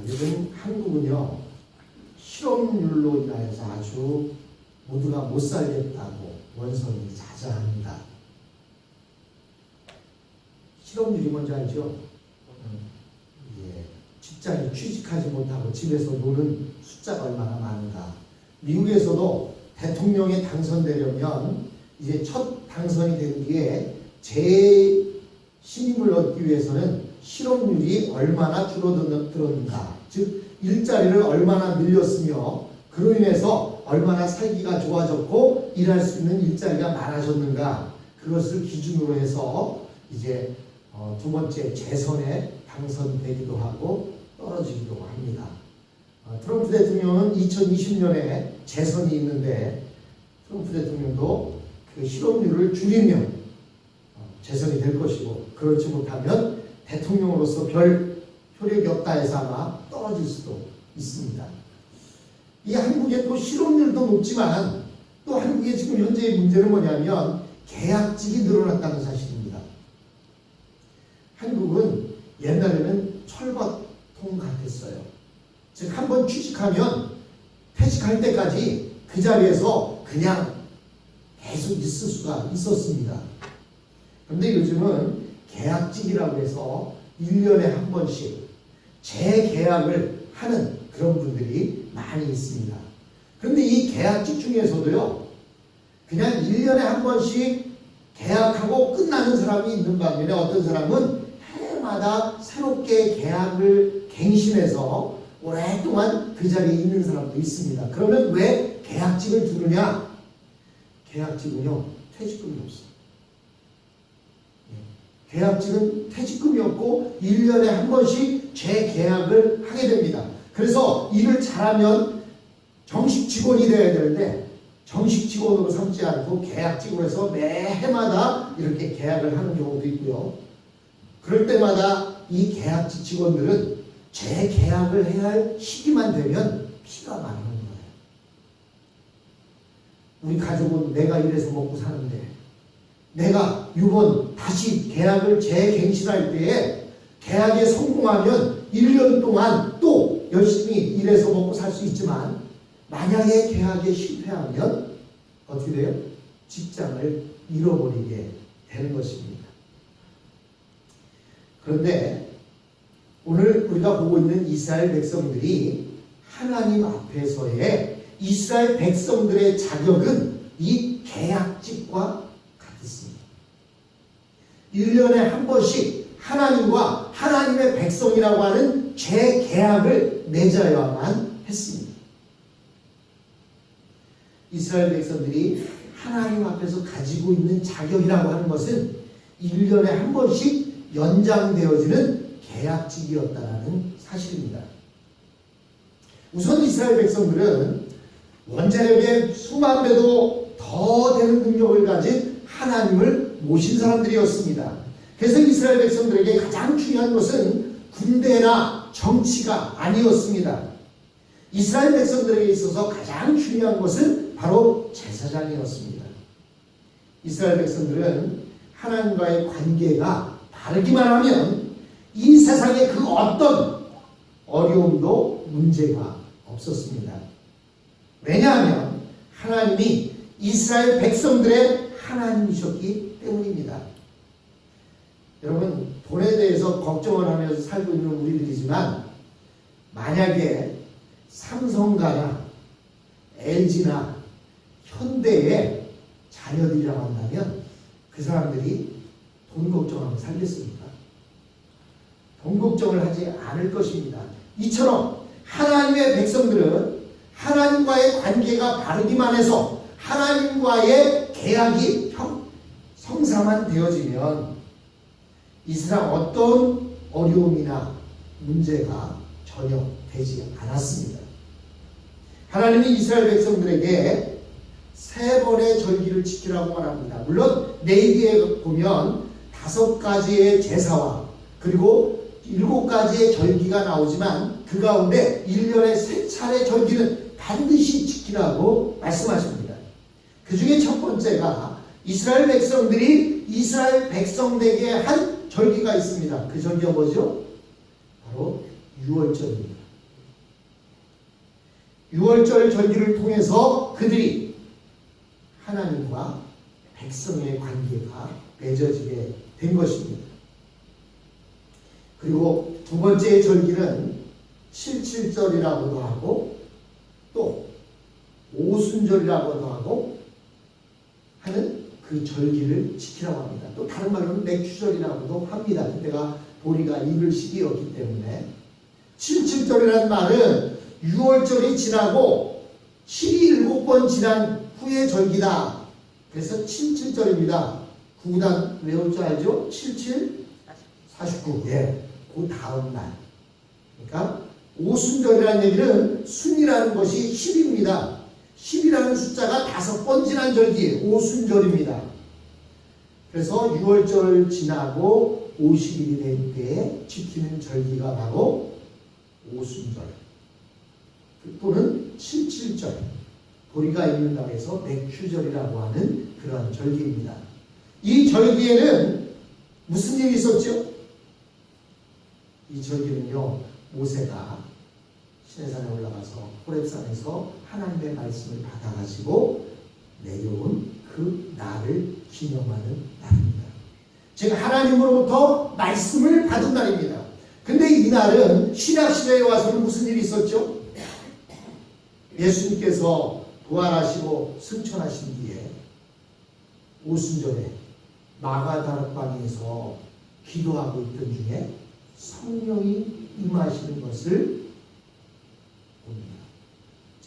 요즘 한국은요, 실업률로 인하여서 아주 모두가 못 살겠다고 원성이 자자합니다. 실업률이 뭔지 알죠? 직장에 취직하지 못하고 집에서 노는 숫자가 얼마나 많은가. 미국에서도 대통령에 당선되려면 이제 첫 당선이 된 뒤에 재신임을 얻기 위해서는 실업률이 얼마나 줄어들었는가, 즉 일자리를 얼마나 늘렸으며 그로 인해서 얼마나 살기가 좋아졌고 일할 수 있는 일자리가 많아졌는가, 그것을 기준으로 해서 이제 두 번째 재선에 당선되기도 하고 떨어지기도 합니다. 트럼프 대통령은 2020년에 재선이 있는데 트럼프 대통령도 그 실업률을 줄이면 재선이 될 것이고, 그렇지 못하면 대통령으로서 별 효력이 없다 해서 아마 떨어질 수도 있습니다. 이 한국의 또 실업률도 높지만 또 한국의 지금 현재의 문제는 뭐냐면 계약직이 늘어났다는 사실입니다. 한국은 옛날에는 철밥통 같았어요. 즉 한 번 취직하면 퇴직할 때까지 그 자리에서 그냥 계속 있을 수가 있었습니다. 그런데 요즘은 계약직이라고 해서 1년에 한 번씩 재계약을 하는 그런 분들이 많이 있습니다. 그런데 이 계약직 중에서도요, 그냥 1년에 한 번씩 계약하고 끝나는 사람이 있는 반면에 어떤 사람은 해마다 새롭게 계약을 갱신해서 오랫동안 그 자리에 있는 사람도 있습니다. 그러면 왜 계약직을 두느냐? 계약직은요, 퇴직금이 없어요. 계약직은 퇴직금이 없고 1년에 한 번씩 재계약을 하게 됩니다. 그래서 일을 잘하면 정식 직원이 되어야 되는데 정식 직원으로 삼지 않고 계약직으로 해서 매해마다 이렇게 계약을 하는 경우도 있고요. 그럴 때마다 이 계약직 직원들은 재계약을 해야 할 시기만 되면 피가 마르는 거예요. 우리 가족은 내가 일해서 먹고 사는데 내가 이번 다시 계약을 재갱신할 때에 계약에 성공하면 1년 동안 또 열심히 일해서 먹고 살 수 있지만 만약에 계약에 실패하면 어떻게 돼요? 직장을 잃어버리게 되는 것입니다. 그런데 오늘 우리가 보고 있는 이스라엘 백성들이 하나님 앞에서의 이스라엘 백성들의 자격은 이 계약직과 같았습니다. 1년에 한 번씩 하나님과 하나님의 백성이라고 하는 재계약을 맺어야만 했습니다. 이스라엘 백성들이 하나님 앞에서 가지고 있는 자격이라고 하는 것은 1년에 한 번씩 연장되어지는 계약직이었다는 사실입니다. 우선 이스라엘 백성들은 원자력의 수만 배도 더 되는 능력을 가진 하나님을 모신 사람들이었습니다. 그래서 이스라엘 백성들에게 가장 중요한 것은 군대나 정치가 아니었습니다. 이스라엘 백성들에게 있어서 가장 중요한 것은 바로 제사장이었습니다. 이스라엘 백성들은 하나님과의 관계가 바르기만 하면 이 세상의 그 어떤 어려움도 문제가 없었습니다. 왜냐하면 하나님이 이스라엘 백성들의 하나님이셨기 때문입니다. 여러분, 돈에 대해서 걱정을 하면서 살고 있는 우리들이지만 만약에 삼성가나 LG나 현대의 자녀들이라고 한다면 그 사람들이 돈 걱정하며 살겠습니까? 돈 걱정을 하지 않을 것입니다. 이처럼 하나님의 백성들은 하나님과의 관계가 바르기만 해서 하나님과의 계약이 성사만 되어지면 이 세상 어떤 어려움이나 문제가 전혀 되지 않았습니다. 하나님이 이스라엘 백성들에게 3번의 절기를 지키라고 말합니다. 물론 레위기에 보면 5가지의 제사와 그리고 7가지의 절기가 나오지만 그 가운데 1년에 3차례 절기는 반드시 지키라고 말씀하십니다. 그 중에 첫 번째가 이스라엘 백성들이 이스라엘 백성에게 한 절기가 있습니다. 그 절기가 뭐죠? 바로 유월절입니다. 유월절 절기를 통해서 그들이 하나님과 백성의 관계가 맺어지게 된 것입니다. 그리고 두 번째 절기는 칠칠절이라고도 하고 또 오순절이라고도 하고 하는 그 절기를 지키라고 합니다. 또 다른 말로는 맥추절이라고도 합니다. 그때가 보리가 익을 시기였기 때문에. 칠칠절이라는 말은 6월절이 지나고 7이 7번 지난 후의 절기다. 그래서 칠칠절입니다. 구구단 외울 줄 알죠? 77, 49. 예, 그 다음 날. 그러니까 오순절이라는 얘기는 순이라는 것이 10입니다. 10이라는 숫자가 5번 지난 절기, 오순절입니다. 그래서 6월절 지나고 50일이 된 때에 지키는 절기가 바로 오순절 또는 칠칠절, 보리가 익는다고 해서 맥추절이라고 하는 그런 절기입니다. 이 절기에는 무슨 일이 있었죠? 이 절기는요, 모세가 시내산에 올라가서 호렙산에서 하나님의 말씀을 받아가지고 내려온 그 날을 기념하는 날입니다. 즉 하나님으로부터 말씀을 받은 날입니다. 근데 이 날은 신약시대에 와서는 무슨 일이 있었죠? 예수님께서 부활하시고 승천하신 뒤에 오순절에 마가다락방에서 기도하고 있던 중에 성령이 임하시는 것을 봅니다.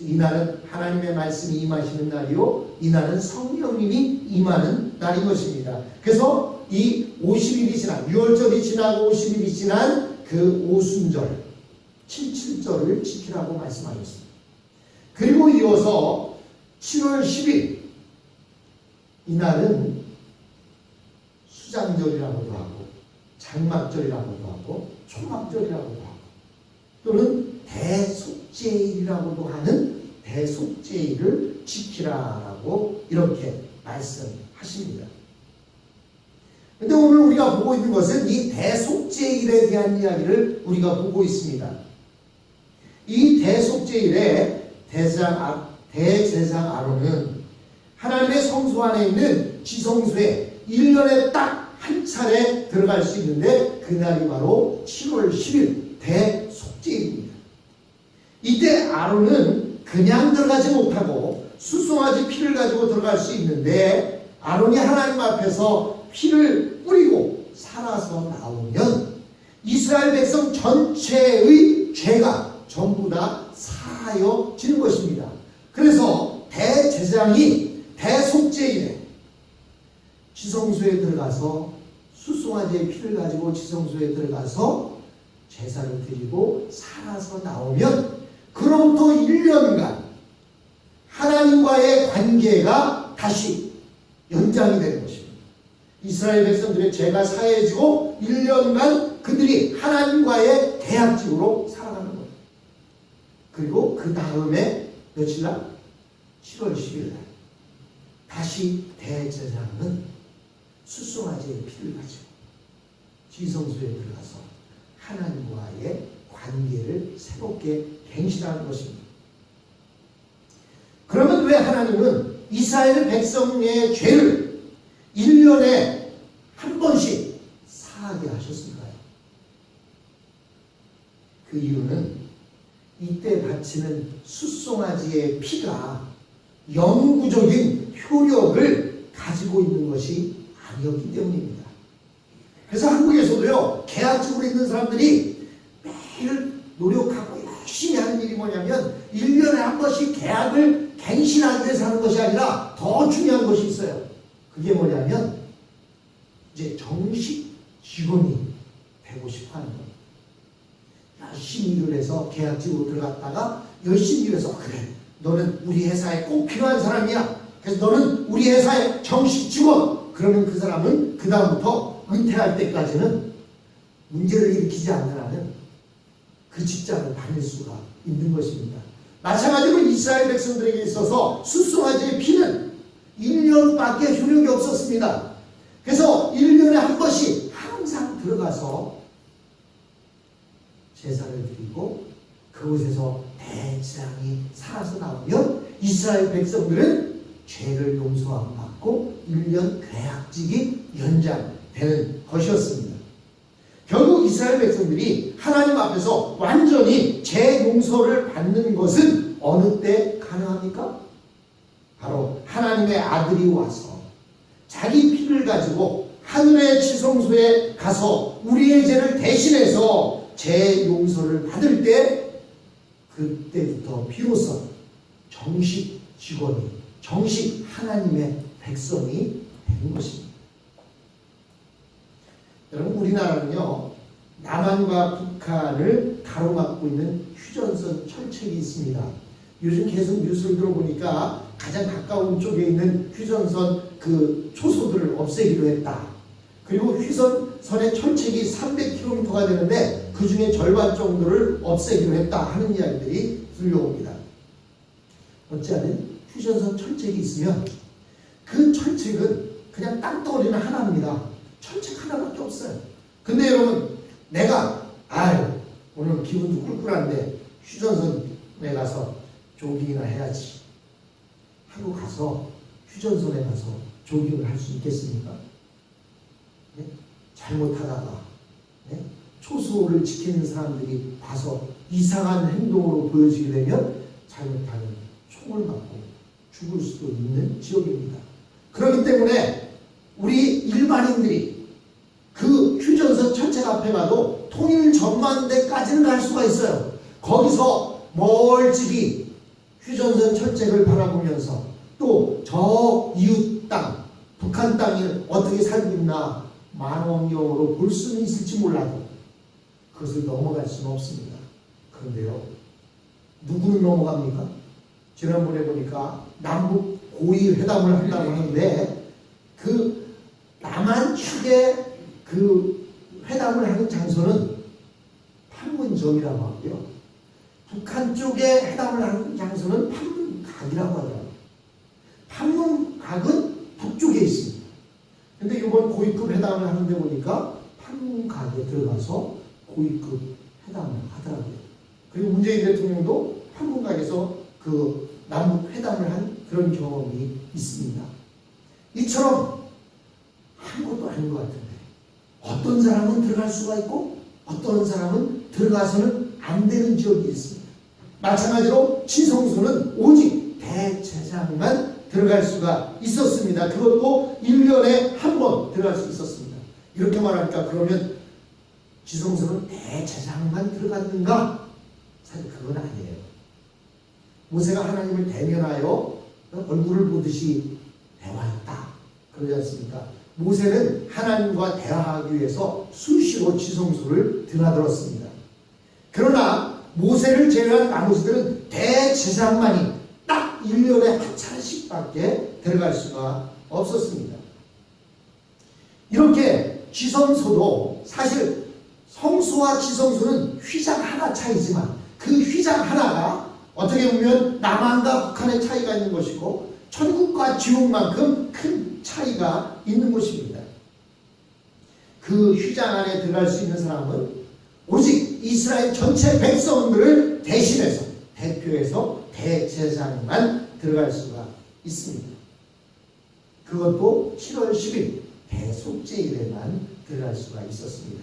이날은 하나님의 말씀이 임하시는 날이요, 이날은 성령님이 임하는 날인 것입니다. 그래서 이 50일이 지난, 6월절이 지나고 50일이 지난 그 오순절, 칠칠절을 지키라고 말씀하셨습니다. 그리고 이어서 7월 10일, 이날은 수장절이라고도 하고 장막절이라고도 하고 초막절이라고도 하고 또는 대속죄일이라고도 하는 대속죄일을 지키라라고 이렇게 말씀하십니다. 그런데 오늘 우리가 보고 있는 것은 이 대속죄일에 대한 이야기를 우리가 보고 있습니다. 이 대속죄일에 대제사장 아론은 하나님의 성소 안에 있는 지성소에 1년에 딱 한 차례 들어갈 수 있는데 그날이 바로 7월 10일 대속죄일입니다. 이때 아론은 그냥 들어가지 못하고 수송아지 피를 가지고 들어갈 수 있는데 아론이 하나님 앞에서 피를 뿌리고 살아서 나오면 이스라엘 백성 전체의 죄가 전부 다 사하여지는 것입니다. 그래서 대제사장이 대속죄일에 지성소에 들어가서 수송아지의 피를 가지고 지성소에 들어가서 제사를 드리고 살아서 나오면 그로부터 1년간 하나님과의 관계가 다시 연장이 되는 것입니다. 이스라엘 백성들의 죄가 사해지고 1년간 그들이 하나님과의 대학직으로 살아가는 거예요. 그리고 그 다음에 며칠날? 7월 10일 날 다시 대제사장은 수송아지의 피를 가지고 지성소에 들어가서 하나님과의 관계를 새롭게 갱신하는 것입니다. 그러면 왜 하나님은 이스라엘 백성의 죄를 1년에 한 번씩 사하게 하셨을까요? 그 이유는 이때 바치는 수송아지의 피가 영구적인 효력을 가지고 있는 것이 아니었기 때문입니다. 그래서 한국에서도요, 계약직으로 있는 사람들이 매일 노력하고 열심히 하는 일이 뭐냐면 1년에 한 번씩 계약을 갱신하기 위해서 하는 것이 아니라 더 중요한 것이 있어요. 그게 뭐냐면 이제 정식 직원이 되고 싶어 하는 겁니다. 열심히 일을 해서 계약직으로 들어갔다가 열심히 일해서 그래, 너는 우리 회사에 꼭 필요한 사람이야. 그래서 너는 우리 회사의 정식 직원. 그러면 그 사람은 그 다음부터 은퇴할 때까지는 문제를 일으키지 않는 한은 그 직장을 다닐 수가 있는 것입니다. 마찬가지로 이스라엘 백성들에게 있어서 수송아지의 피는 1년밖에 효력이 없었습니다. 그래서 1년에 한 번씩 항상 들어가서 제사를 드리고 그곳에서 대재앙이 살아서 나오면 이스라엘 백성들은 죄를 용서함 받고 1년 계약직이 연장되는 것이었습니다. 결국 이스라엘 백성들이 하나님 앞에서 완전히 죄 용서를 받는 것은 어느 때 가능합니까? 바로 하나님의 아들이 와서 자기 피를 가지고 하늘의 지성소에 가서 우리의 죄를 대신해서 죄 용서를 받을 때, 그때부터 비로소 정식 직원이, 정식 하나님의 백성이 된 것입니다. 여러분, 우리나라는요, 남한과 북한을 가로막고 있는 휴전선 철책이 있습니다. 요즘 계속 뉴스를 들어보니까 가장 가까운 쪽에 있는 휴전선 그 초소들을 없애기로 했다. 그리고 휴전선의 철책이 300km가 되는데 그 중에 절반 정도를 없애기로 했다 하는 이야기들이 들려옵니다. 어찌하든 휴전선 철책이 있으면 그 철책은 그냥 땅덩어리는 하나입니다. 철책 하나밖에 없어요. 근데 여러분, 내가 오늘 기분도 꿀꿀한데 휴전선에 가서 조깅이나 해야지 하고 가서 휴전선에 가서 조깅을 할 수 있겠습니까? 네? 잘못하다가 초소를 지키는 사람들이 봐서 이상한 행동으로 보여지게 되면 잘못하면 총을 맞고 죽을 수도 있는 지역입니다. 그렇기 때문에 우리 일반인들이 그 휴전선 철책 앞에 가도 통일 전망대까지는 갈 수가 있어요. 거기서 멀찍이 휴전선 철책을 바라보면서 또 저 이웃 땅, 북한 땅이 어떻게 살고 있나 망원경으로 볼 수는 있을지 몰라도 그것을 넘어갈 수는 없습니다. 그런데요, 누구는 넘어갑니까? 지난번에 보니까 남북 고위 회담을 한다고 하는데 그 남한 측에 그 회담을 하는 장소는 판문점이라고 하고요, 북한 쪽에 회담을 하는 장소는 판문각이라고 하더라고요. 판문각은 북쪽에 있습니다. 근데 이번 고위급 회담을 하는데 보니까 판문각에 들어가서 고위급 회담을 하더라고요. 그리고 문재인 대통령도 판문각에서 그 남북 회담을 한 그런 경험이 있습니다. 이처럼 아무것도 아닌 것 같은데 어떤 사람은 들어갈 수가 있고 어떤 사람은 들어가서는 안 되는 지역이 있습니다. 마찬가지로 지성소는 오직 대제사장만 들어갈 수가 있었습니다. 그것도 1년에 한 번 들어갈 수 있었습니다. 이렇게 말하니까 그러면 지성소는 대제사장만 들어갔는가? 사실 그건 아니에요. 모세가 하나님을 대면하여 얼굴을 보듯이 대화했다 그러지 않습니까? 모세는 하나님과 대화하기 위해서 수시로 지성소를 드나들었습니다. 그러나 모세를 제외한 나머지들은 대제사장만이 딱 1년에 한 차례씩밖에 들어갈 수가 없었습니다. 이렇게 지성소도 사실 성소와 지성소는 휘장 하나 차이지만 그 휘장 하나가 어떻게 보면 남한과 북한의 차이가 있는 것이고 천국과 지옥만큼 큰 차이가 있는 것입니다. 그 휘장 안에 들어갈 수 있는 사람은 오직 이스라엘 전체 백성들을 대신해서 대표해서 대제사장만 들어갈 수가 있습니다. 그것도 7월 10일 대속죄일에만 들어갈 수가 있었습니다.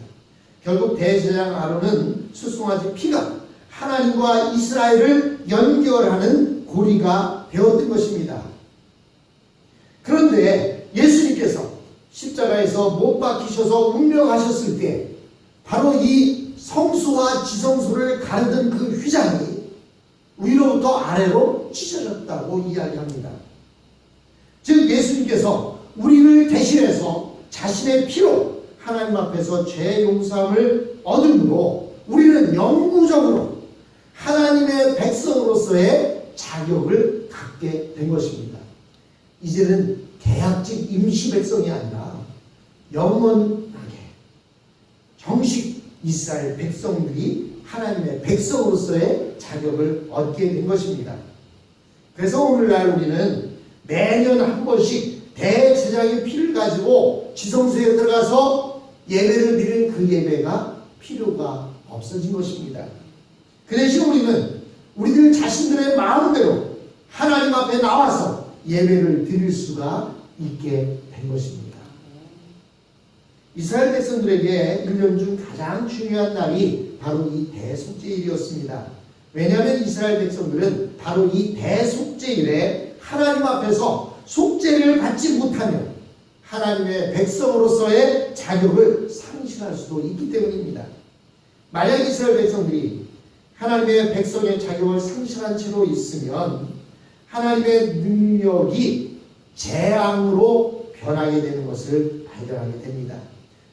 결국 대제사장 아론은 수송아지 피가 하나님과 이스라엘을 연결하는 고리가 되었던 것입니다. 그런데 예수님께서 십자가에서 못 박히셔서 운명하셨을 때 바로 이 성소와 지성소를 가르던 그 휘장이 위로부터 아래로 찢어졌다고 이야기합니다. 즉 예수님께서 우리를 대신해서 자신의 피로 하나님 앞에서 죄 용서함을 얻음으로 우리는 영구적으로 하나님의 백성으로서의 자격을 갖게 된 것입니다. 이제는 계약직 임시 백성이 아니라 영원하게 정식 이스라엘 백성들이 하나님의 백성으로서의 자격을 얻게 된 것입니다. 그래서 오늘날 우리는 매년 한 번씩 대제사장의 피를 가지고 지성소에 들어가서 예배를 드리는 그 예배가 필요가 없어진 것입니다. 그 대신 우리는 우리들 자신들의 마음대로 하나님 앞에 나와서 예배를 드릴 수가 있게 된 것입니다. 이스라엘 백성들에게 1년 중 가장 중요한 날이 바로 이 대속죄일이었습니다. 왜냐하면 이스라엘 백성들은 바로 이 대속죄일에 하나님 앞에서 속죄를 받지 못하면 하나님의 백성으로서의 자격을 상실할 수도 있기 때문입니다. 만약 이스라엘 백성들이 하나님의 백성의 자격을 상실한 채로 있으면 하나님의 능력이 재앙으로 변하게 되는 것을 발견하게 됩니다.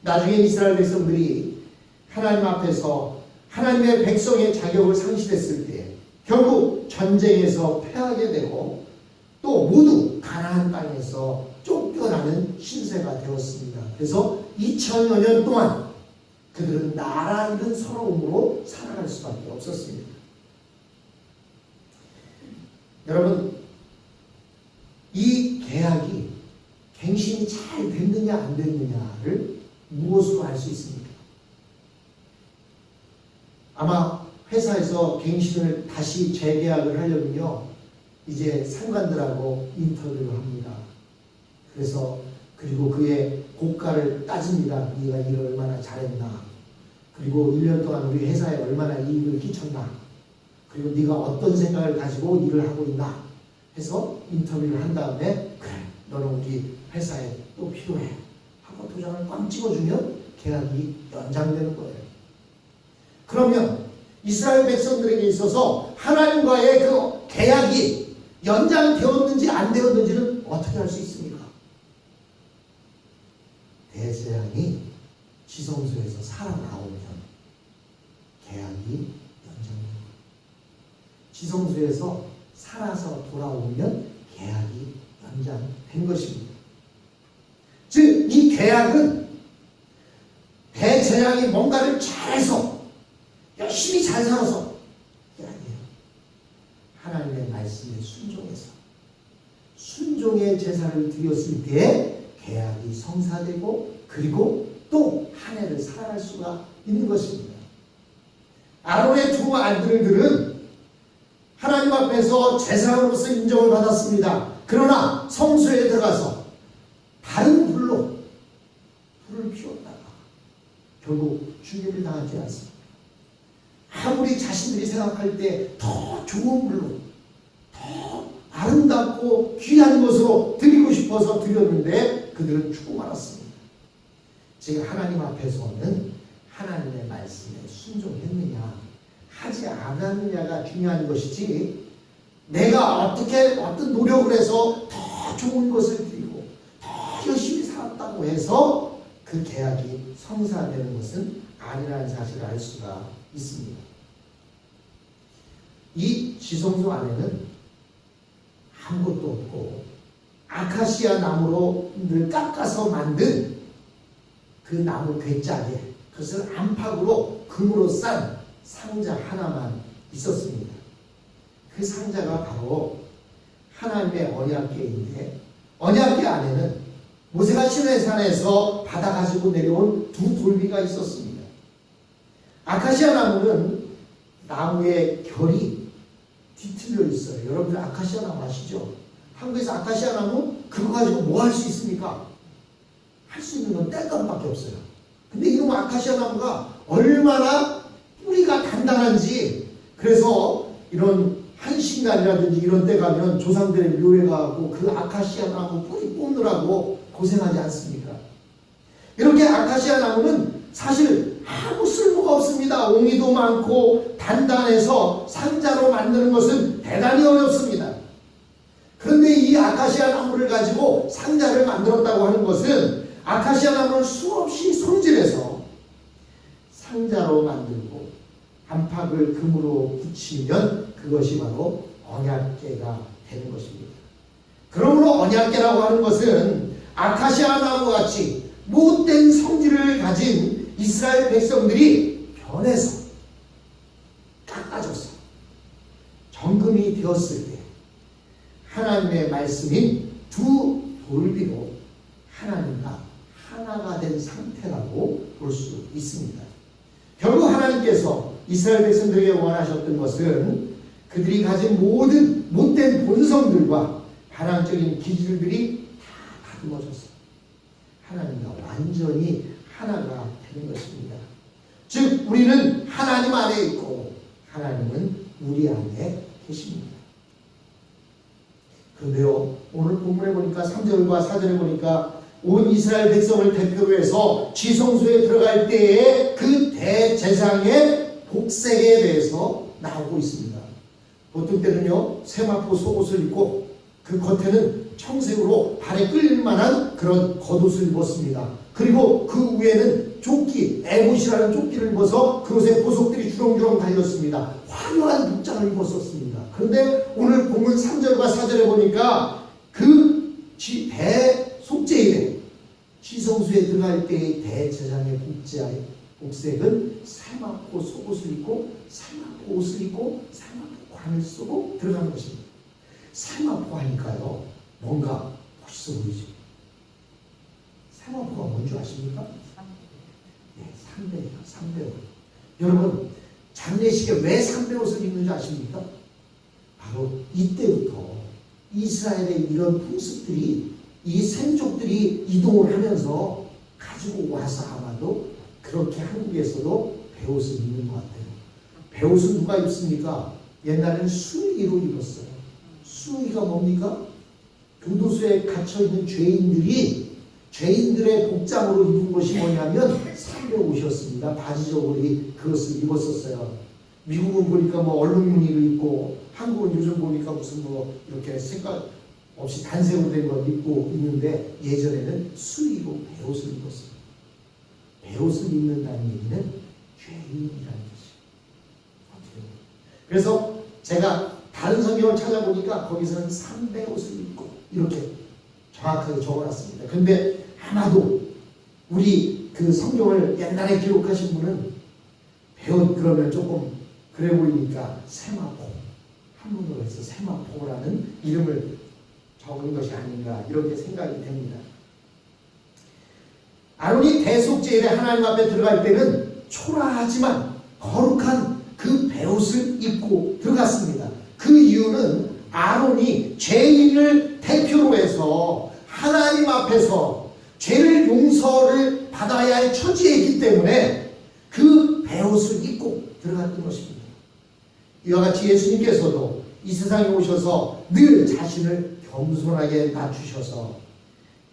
나중에 이스라엘 백성들이 하나님 앞에서 하나님의 백성의 자격을 상실했을 때 결국 전쟁에서 패하게 되고 또 모두 가나안 땅에서 쫓겨나는 신세가 되었습니다. 그래서 2000여 년 동안 그들은 나라 잃은 서러움으로 살아갈 수밖에 없었습니다. 여러분, 이 계약이 갱신이 잘 됐느냐 안 됐느냐를 무엇으로 알 수 있습니까? 아마 회사에서 갱신을 다시 재계약을 하려면요, 이제 상관들하고 인터뷰를 합니다. 그래서 그리고 그의 고가를 따집니다. 네가 일을 얼마나 잘했나, 그리고 1년 동안 우리 회사에 얼마나 이익을 끼쳤나, 그리고 네가 어떤 생각을 가지고 일을 하고 있나 해서 인터뷰를 한 다음에 그래, 너는 우리 회사에 또 필요해 하고 도장을 꽝 찍어주면 계약이 연장되는 거예요. 그러면 이스라엘 백성들에게 있어서 하나님과의 그 계약이 연장되었는지 안 되었는지는 어떻게 알 수 있습니까? 대재앙이 지성소에서 살아나오면 계약이 연장됩니다. 지성소에서 살아서 돌아오면 계약이 연장된 것입니다. 즉, 이 계약은 대재앙이 뭔가를 잘해서 열심히 잘 살아서 그게 아니에요. 하나님의 말씀에 순종해서 순종의 제사를 드렸을 때 계약이 성사되고 그리고 또 한 해를 살아갈 수가 있는 것입니다. 아론의 두 아들들은 하나님 앞에서 제사장으로서 인정을 받았습니다. 그러나 성소에 들어가서 다른 불로 불을 피웠다가 결국 죽임을 당하지 않습니다. 아무리 자신들이 생각할 때 더 좋은 불로 더 아름답고 귀한 것으로 드리고 싶어서 드렸는데 그들은 죽고 말았습니다. 지금 하나님 앞에서는 하나님의 말씀에 순종했느냐 하지 않았느냐가 중요한 것이지, 내가 어떤 노력을 해서 더 좋은 것을 드리고 더 열심히 살았다고 해서 그 계약이 성사되는 것은 아니라는 사실을 알 수가 있습니다. 이 지성소 안에는 아무것도 없고 아카시아 나무로 늘 깎아서 만든 그 나무 괴짜게, 그것을 안팎으로 금으로 싼 상자 하나만 있었습니다. 그 상자가 바로 하나님의 언약궤인데, 언약궤 안에는 모세가 시내산에서 받아가지고 내려온 두 돌비가 있었습니다. 아카시아 나무는 나무의 결이 뒤틀려 있어요. 여러분들 아카시아 나무 아시죠? 한국에서 아카시아 나무 그거 가지고 뭐 할 수 있습니까? 할 수 있는 건 땔감밖에 없어요. 근데 이놈 아카시아 나무가 얼마나 뿌리가 단단한지, 그래서 이런 한식날이라든지 이런 때 가면 조상들의 묘에 가고 그 아카시아 나무 뿌리 뽑느라고 고생하지 않습니까? 이렇게 아카시아 나무는 사실 아무 쓸모가 없습니다. 옹이도 많고 단단해서 상자로 만드는 것은 대단히 어렵습니다. 그런데 이 아카시아 나무를 가지고 상자를 만들었다고 하는 것은 아카시아 나무를 수없이 손질해서 상자로 만들고 안팎을 금으로 붙이면 그것이 바로 언약궤가 되는 것입니다. 그러므로 언약궤라고 하는 것은 아카시아 나무같이 못된 성질을 가진 이스라엘 백성들이 변해서 깎아져서 정금이 되었을 때 하나님의 말씀인 두 돌비로 하나님과 하나가 된 상태라고 볼 수 있습니다. 결국 하나님께서 이스라엘 백성들에게 원하셨던 것은 그들이 가진 모든 못된 본성들과 반항적인 기질들이 다 다듬어졌어요. 하나님과 완전히 하나가 되는 것입니다. 즉 우리는 하나님 안에 있고 하나님은 우리 안에 계십니다. 그런데요, 오늘 본문에 보니까 3절과 4절에 보니까 온 이스라엘 백성을 대표로 해서 지성소에 들어갈 때에 그 대제사장의 복색에 대해서 나오고 있습니다. 보통 때는요, 세마포 속옷을 입고 그 겉에는 청색으로 발에 끌릴 만한 그런 겉옷을 입었습니다. 그리고 그 위에는 조끼, 에봇이라는 조끼를 입어서 그곳에 보석들이 주렁주렁 달렸습니다. 화려한 복장을 입었었습니다. 그런데 오늘 본문 3절과 4절에 보니까 그 대속죄일에 지성소에 들어갈 때의 대제사장의 복색은 세마포 속옷을 입고 세마포 옷을 입고 세마포 관을 쓰고 들어가는 것입니다. 세마포 하니까요, 뭔가 멋있어 보이죠. 세마포가 뭔지 아십니까? 네, 삼배예요. 삼배옷. 여러분, 장례식에 왜 삼배옷을 입는지 아십니까? 바로 이때부터 이스라엘의 이런 풍습들이 이 생족들이 이동을 하면서 가지고 와서 아마도 그렇게 한국에서도 배옷을 입는 것 같아요. 배옷은 누가 입습니까? 옛날에는 수의로 입었어요. 수의가 뭡니까? 교도소에 갇혀있는 죄인들의 복장으로 입은 것이 뭐냐면 삼배옷이었습니다. 바지 저고리 그것을 입었었어요. 미국은 보니까 뭐 얼룩무늬를 입고, 한국은 요즘 보니까 무슨 뭐 이렇게 색깔 없이 단색으로 된 걸 입고 있는데, 예전에는 수의로 배옷을 입었어요. 배옷을 입는다는 얘기는 죄인이라는 것이에요. 그래서 제가 다른 성경을 찾아보니까 거기서는 삼배옷을 입고 이렇게 정확하게 적어놨습니다. 근데 아마도 우리 그 성경을 옛날에 기록하신 분은 배옷 그러면 조금 그래 보이니까 세마포, 한문으로 해서 세마포라는 이름을 적은 것이 아닌가 이렇게 생각이 됩니다. 아론이 대속죄일에 하나님 앞에 들어갈 때는 초라하지만 거룩한 그 배옷을 입고 들어갔습니다. 그 이유는 아론이 죄인을 대표로 해서 하나님 앞에서 죄를 용서를 받아야 할 처지에 있기 때문에 그 배옷을 입고 들어갔던 것입니다. 이와 같이 예수님께서도 이 세상에 오셔서 늘 자신을 겸손하게 낮추셔서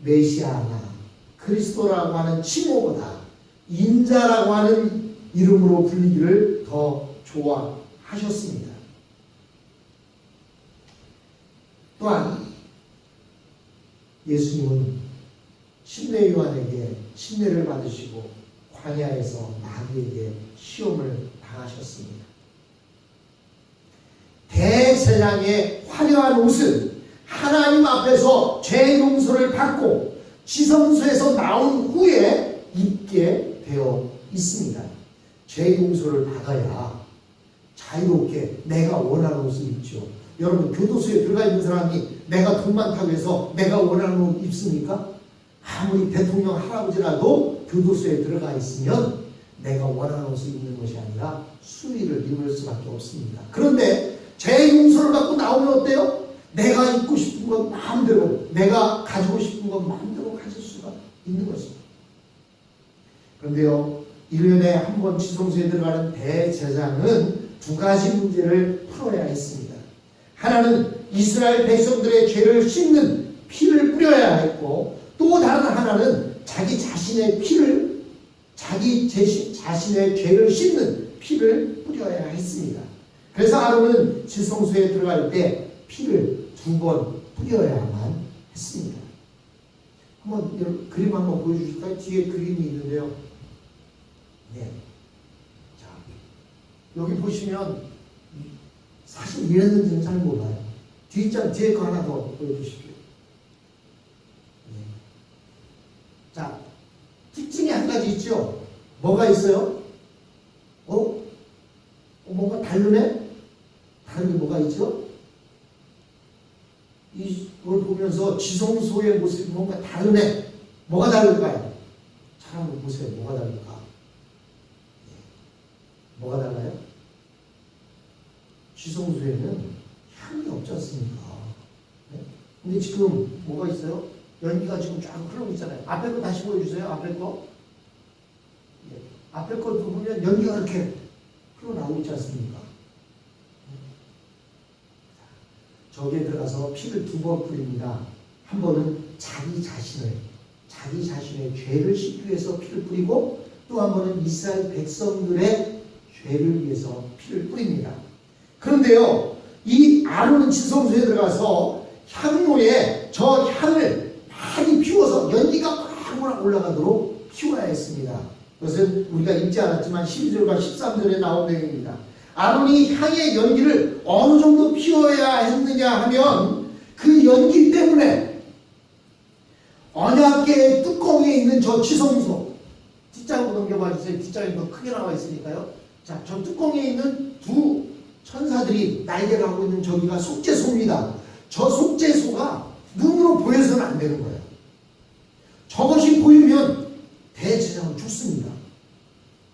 메시아나 그리스도라고 하는 칭호보다 인자라고 하는 이름으로 불리기를 더 좋아하셨습니다. 또한 예수님은 침례 요한에게 침례를 받으시고 광야에서 마귀에게 시험을 당하셨습니다. 대제사장의 화려한 옷은 하나님 앞에서 죄 용서를 받고 지성소에서 나온 후에 입게 되어 있습니다. 죄 용서를 받아야 자유롭게 내가 원하는 옷을 입죠. 여러분, 교도소에 들어가 있는 사람이 내가 돈 많다고 해서 내가 원하는 옷 입습니까? 아무리 대통령 할아버지라도 교도소에 들어가 있으면 내가 원하는 옷을 입는 것이 아니라 수의를 입을 수밖에 없습니다. 그런데 죄 용서를 받고 나오면 어때요? 내가 입고 싶은 것 마음대로, 내가 가지고 싶은 것 마음대로 가질 수가 있는 것입니다. 그런데요, 1년에 한 번 지성소에 들어가는 대제사장은 두 가지 문제를 풀어야 했습니다. 하나는 이스라엘 백성들의 죄를 씻는 피를 뿌려야 했고, 또 다른 하나는 자기 자신의 죄를 씻는 피를 뿌려야 했습니다. 그래서 아론은 지성소에 들어갈 때 피를 2번 뿌려야만 했습니다. 한번 그림 한번 보여주실까요? 뒤에 그림이 있는데요. 네. 자, 여기 보시면 사실 이랬는지는 잘 몰라요. 뒤에 거 하나 더 보여주십시오. 네. 자, 특징이 한 가지 있죠? 뭐가 있어요? 뭔가 다르네? 다른 게 뭐가 있죠? 이걸 보면서 지성소의 모습이 뭔가 다르네. 뭐가 다를까요? 잘 한번 보세요. 뭐가 다를까? 뭐가 달라요? 지성소에는 향이 없지 않습니까? 네? 근데 지금 뭐가 있어요? 연기가 지금 쫙 흐르고 있잖아요. 앞에 거 다시 보여주세요. 앞에 거. 네. 앞에 거 보면 연기가 이렇게 흘러나오고 있지 않습니까? 저기에 들어가서 피를 2번 뿌립니다. 한 번은 자기 자신의 죄를 씻기 위해서 피를 뿌리고, 또 한 번은 이스라엘 백성들의 죄를 위해서 피를 뿌립니다. 그런데요, 이 아론은 지성소에 들어가서 향로에 저 향을 많이 피워서 연기가 막 올라가도록 피워야 했습니다. 그것은 우리가 읽지 않았지만 12절과 13절에 나온 내용입니다. 아론이 향의 연기를 어느 정도 피워야 했느냐 하면, 그 연기 때문에 언약궤의 뚜껑에 있는 저 지성소, 뒷장으로 넘겨봐 주세요. 뒷장이 더 크게 나와 있으니까요. 자, 저 뚜껑에 있는 두 천사들이 날개를 하고 있는 저기가 속죄소입니다. 저 속죄소가 눈으로 보여서는 안 되는 거예요. 저것이 보이면 대제사장은 죽습니다.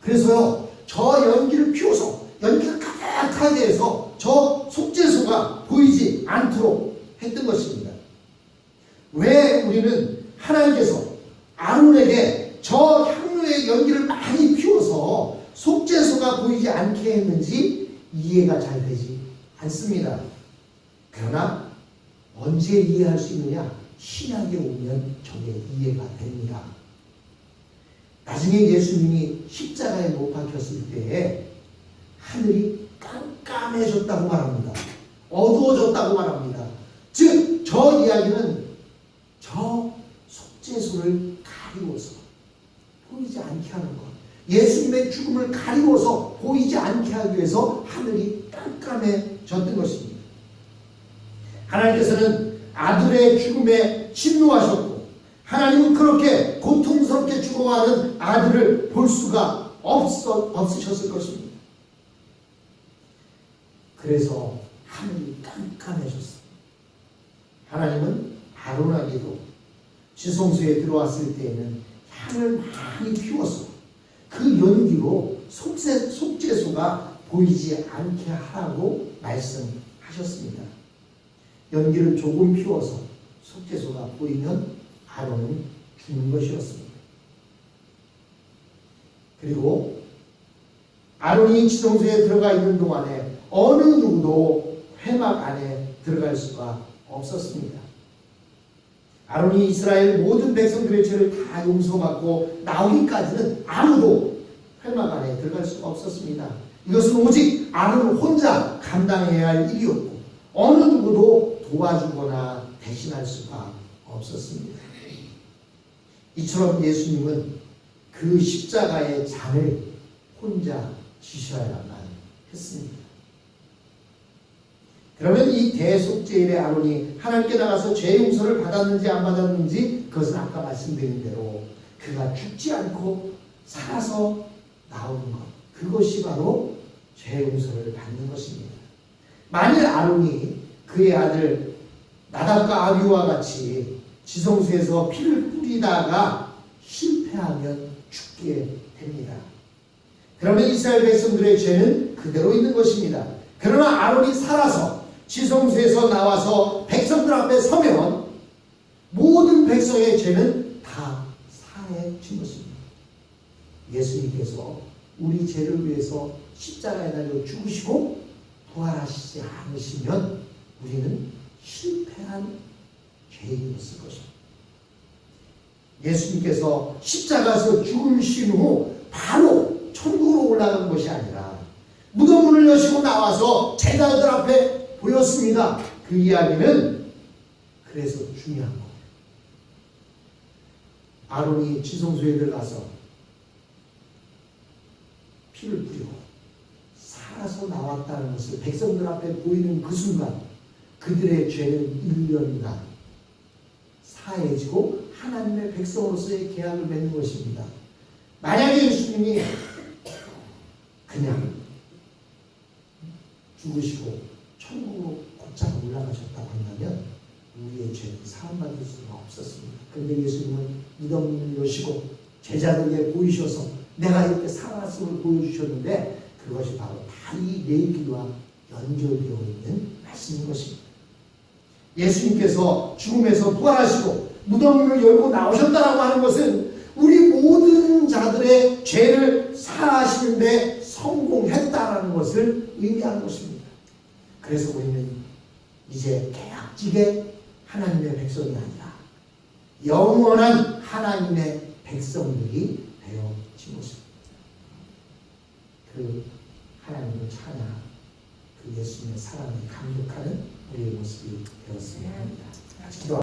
그래서요, 저 연기를 피워서 연기가 가득하게 해서 저 속죄소가 보이지 않도록 했던 것입니다. 왜 우리는 하나님께서 아론에게 저 향로의 연기를 많이 피워서 속죄소가 보이지 않게 했는지 이해가 잘 되지 않습니다. 그러나 언제 이해할 수 있느냐? 신약에 오면 저게 이해가 됩니다. 나중에 예수님이 십자가에 못 박혔을 때에 하늘이 깜깜해졌다고 말합니다. 어두워졌다고 말합니다. 즉, 저 이야기는 저 속죄소를 가리워서 보이지 않게 하는 것, 예수님의 죽음을 가리워서 보이지 않게 하기 위해서 하늘이 깜깜해졌던 것입니다. 하나님께서는 아들의 죽음에 진노하셨고, 하나님은 그렇게 고통스럽게 죽어가는 아들을 볼 수가 없으셨을 것입니다. 그래서 하늘이 깜깜해졌습니다. 하나님은 아론에게도 지성소에 들어왔을 때에는 향을 많이 피워서 그 연기로 속죄소가 보이지 않게 하라고 말씀하셨습니다. 연기를 조금 피워서 속죄소가 보이면 아론은 죽는 것이었습니다. 그리고 아론이 지성소에 들어가 있는 동안에 어느 누구도 회막 안에 들어갈 수가 없었습니다. 아론이 이스라엘 모든 백성들의 죄를 다 용서받고 나오기까지는 아무도 회막 안에 들어갈 수가 없었습니다. 이것은 오직 아론 혼자 감당해야 할 일이었고, 어느 누구도 도와주거나 대신할 수가 없었습니다. 이처럼 예수님은 그 십자가의 잔을 혼자 지셔야만 했습니다. 그러면 이 대속죄일의 아론이 하나님께 나가서 죄 용서를 받았는지 안 받았는지, 그것은 아까 말씀드린 대로 그가 죽지 않고 살아서 나오는 것, 그것이 바로 죄 용서를 받는 것입니다. 만일 아론이 그의 아들 나답과 아비후와 같이 지성소에서 피를 뿌리다가 실패하면 죽게 됩니다. 그러면 이스라엘 백성들의 죄는 그대로 있는 것입니다. 그러나 아론이 살아서 지성소에서 나와서 백성들 앞에 서면 모든 백성의 죄는 다 사해진 것입니다. 예수님께서 우리 죄를 위해서 십자가에 달려 죽으시고 부활하시지 않으시면 우리는 실패한 죄인이었을 것입니다. 예수님께서 십자가에서 죽으신 후 바로 천국으로 올라간 것이 아니라 무덤문을 여시고 나와서 제자들 앞에 보였습니다. 그 이야기는 그래서 중요한 겁니다. 아론이 지성소에 들어가서 피를 뿌리고 살아서 나왔다는 것을 백성들 앞에 보이는 그 순간 그들의 죄는 1년간 사해지고 하나님의 백성으로서의 계약을 맺는 것입니다. 만약에 예수님이 그냥 죽으시고 천국으로 곧장 올라가셨다고 한다면 우리의 죄는 사함받을 수가 없었습니다. 그런데 예수님은 무덤을 여시고 제자들에게 보이셔서 내가 이렇게 살았음을 보여주셨는데, 그것이 바로 다 이 레위기와 연결되어 있는 말씀인 것입니다. 예수님께서 죽음에서 부활하시고 무덤을 열고 나오셨다라고 하는 것은 우리 모든 자들의 죄를 사하시는데 성공했다라는 것을 의미하는 것입니다. 그래서 우리는 이제 계약직의 하나님의 백성이 아니라 영원한 하나님의 백성들이 되어진 것입니다. 그 하나님을 찬양, 그 예수님의 사랑에 감격하는 우리의 모습이 되었으면 합니다.